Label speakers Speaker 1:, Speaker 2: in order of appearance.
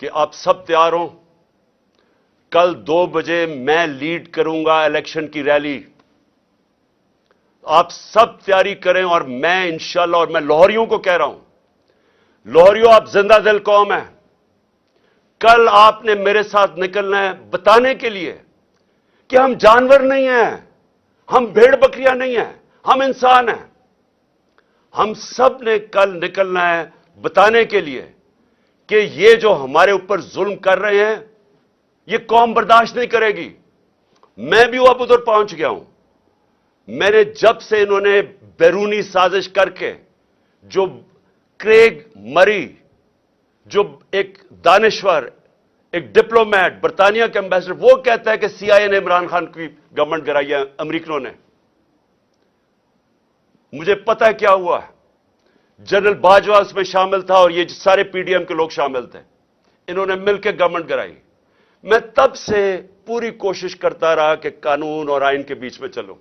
Speaker 1: کہ آپ سب تیار ہوں. کل 2 بجے میں لیڈ کروں گا الیکشن کی ریلی. آپ سب تیاری کریں اور میں انشاءاللہ، اور میں لاہوریوں کو کہہ رہا ہوں، لاہوریوں آپ زندہ دل قوم ہیں. کل آپ نے میرے ساتھ نکلنا ہے بتانے کے لیے کہ ہم جانور نہیں ہیں، ہم بھیڑ بکریاں نہیں ہیں، ہم انسان ہیں. ہم سب نے کل نکلنا ہے بتانے کے لیے کہ یہ جو ہمارے اوپر ظلم کر رہے ہیں یہ قوم برداشت نہیں کرے گی. میں بھی اب ادھر پہنچ گیا ہوں. میں نے جب سے انہوں نے بیرونی سازش کر کے، جو کریگ مری جو ایک دانشور، ایک ڈپلومیٹ، برطانیہ کے امبیسڈر، وہ کہتا ہے کہ سی آئی اے نے عمران خان کی گورنمنٹ گرائی ہے، امریکنوں نے. مجھے پتہ ہے کیا ہوا. جنرل باجوہ اس میں شامل تھا اور یہ سارے پی ڈی ایم کے لوگ شامل تھے. انہوں نے مل کے گورنمنٹ گرائی. میں تب سے پوری کوشش کرتا رہا کہ قانون اور آئین کے بیچ میں چلوں.